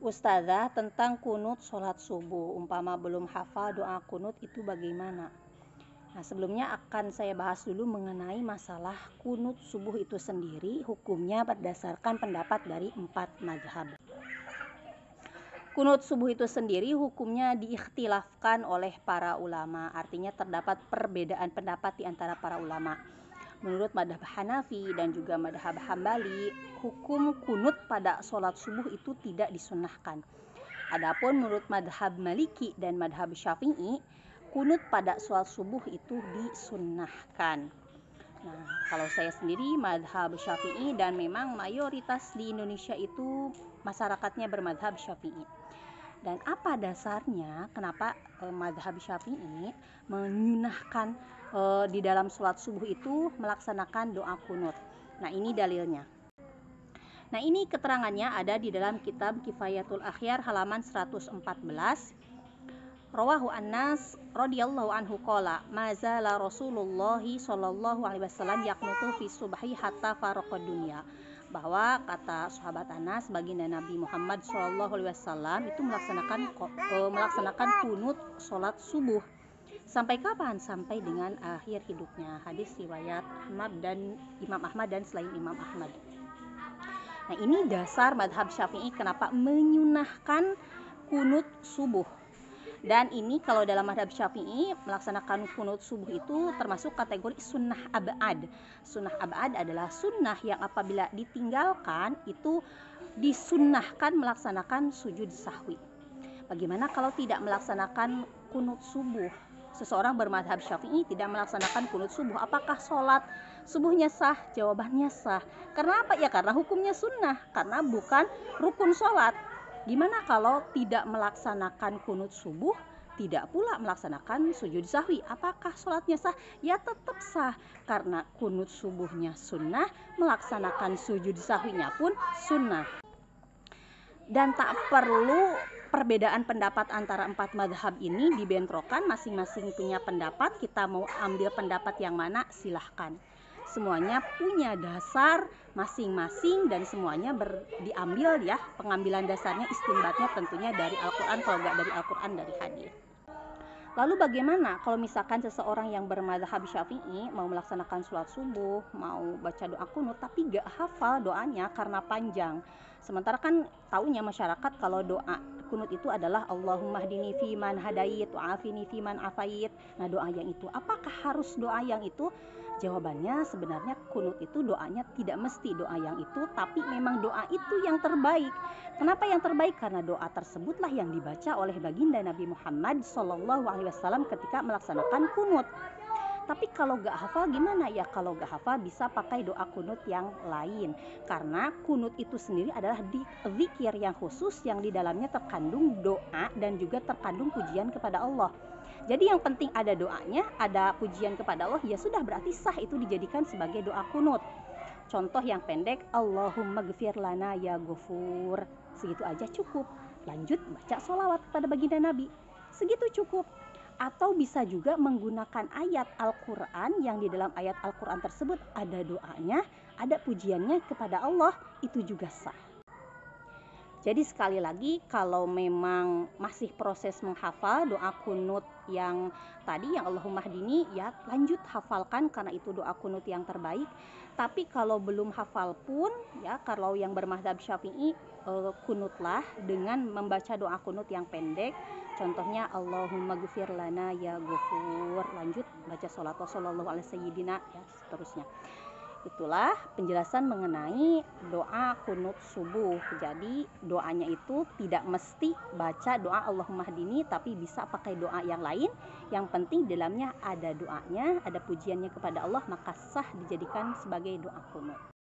Ustazah, tentang kunut sholat subuh, umpama belum hafal doa kunut itu bagaimana? Nah, sebelumnya akan saya bahas dulu mengenai masalah kunut subuh itu sendiri, hukumnya berdasarkan pendapat dari 4 mazhab. Kunut subuh itu sendiri hukumnya diikhtilafkan oleh para ulama, artinya terdapat perbedaan pendapat di antara para ulama. Menurut madhab Hanafi dan juga madhab Hambali, hukum kunut pada sholat subuh itu tidak disunnahkan. Adapun menurut madhab Maliki dan madhab Syafi'i, kunut pada sholat subuh itu disunnahkan. Nah, kalau saya sendiri madhab Syafi'i dan memang mayoritas di Indonesia itu masyarakatnya bermadhab Syafi'i. Dan apa dasarnya kenapa madhab Syafi'i menyunahkan di dalam sholat subuh itu melaksanakan doa kunut? Nah, ini dalilnya. Nah, ini keterangannya ada di dalam kitab Kifayatul Akhyar halaman 114. Rawahu Anas radhiyallahu anhu qala mazala Rasulullah sallallahu alaihi wasallam yaqnutu fi subhi hatta faraqad dunya. Bahwa kata sahabat Anas, baginda Nabi Muhammad sallallahu alaihi wasallam itu melaksanakan kunut salat subuh. Sampai kapan? Sampai dengan akhir hidupnya. Hadis riwayat Imam Ahmad dan selain Imam Ahmad. Nah, ini dasar madhab Syafi'i kenapa menyunahkan kunut subuh. Dan ini kalau dalam madhab Syafi'i melaksanakan kunut subuh itu termasuk kategori sunnah ab'ad. Sunnah ab'ad adalah sunnah yang apabila ditinggalkan itu disunnahkan melaksanakan sujud sahwi. Bagaimana kalau tidak melaksanakan kunut subuh? Seseorang bermadhab Syafi'i tidak melaksanakan kunut subuh, apakah sholat subuhnya sah? Jawabannya sah. Karena apa? Ya karena hukumnya sunnah, karena bukan rukun sholat. Gimana kalau tidak melaksanakan kunut subuh, tidak pula melaksanakan sujud sahwi? Apakah sholatnya sah? Ya tetap sah, karena kunut subuhnya sunnah, melaksanakan sujud sahwinya pun sunnah. Dan tak perlu perbedaan pendapat antara 4 madhab ini dibentrokan, masing-masing punya pendapat. Kita mau ambil pendapat yang mana silahkan. Semuanya punya dasar masing-masing dan semuanya diambil ya, pengambilan dasarnya istinbatnya tentunya dari Al-Quran, kalau nggak dari Al-Quran dari hadis. Lalu bagaimana kalau misalkan seseorang yang bermadhab Syafi'i mau melaksanakan sholat subuh, mau baca doa kunut tapi gak hafal doanya karena panjang? Sementara kan taunya masyarakat kalau doa kunut itu adalah Allahumma hdini fi man hadait wa afini fi man afait. Nah, doa yang itu, apakah harus doa yang itu? Jawabannya sebenarnya kunut itu doanya tidak mesti doa yang itu, tapi memang doa itu yang terbaik. Kenapa yang terbaik? Karena doa tersebutlah yang dibaca oleh baginda Nabi Muhammad SAW ketika melaksanakan kunut. Tapi kalau gak hafal gimana? Ya kalau gak hafal bisa pakai doa kunut yang lain. Karena kunut itu sendiri adalah zikir yang khusus yang di dalamnya terkandung doa dan juga terkandung pujian kepada Allah. Jadi yang penting ada doanya, ada pujian kepada Allah, ya sudah berarti sah itu dijadikan sebagai doa kunut. Contoh yang pendek, Allahumma gfir lana ya ghafur. Segitu aja cukup. Lanjut baca sholawat pada baginda Nabi. Segitu cukup. Atau bisa juga menggunakan ayat Al-Quran yang di dalam ayat Al-Quran tersebut ada doanya, ada pujiannya kepada Allah, itu juga sah. Jadi sekali lagi, kalau memang masih proses menghafal doa kunut yang tadi yang Allahumma hdini, ya lanjut hafalkan karena itu doa kunut yang terbaik. Tapi kalau belum hafal pun, ya kalau yang bermadhab Syafi'i, kunutlah dengan membaca doa kunut yang pendek. Contohnya Allahumma gfir lana ya ghafur. Lanjut baca sholawat sallallahu alaihi sayyidina, ya seterusnya. Itulah penjelasan mengenai doa kunut subuh. Jadi doanya itu tidak mesti baca doa Allahumma hdini, tapi bisa pakai doa yang lain. Yang penting dalamnya ada doanya, ada pujiannya kepada Allah, maka sah dijadikan sebagai doa kunut.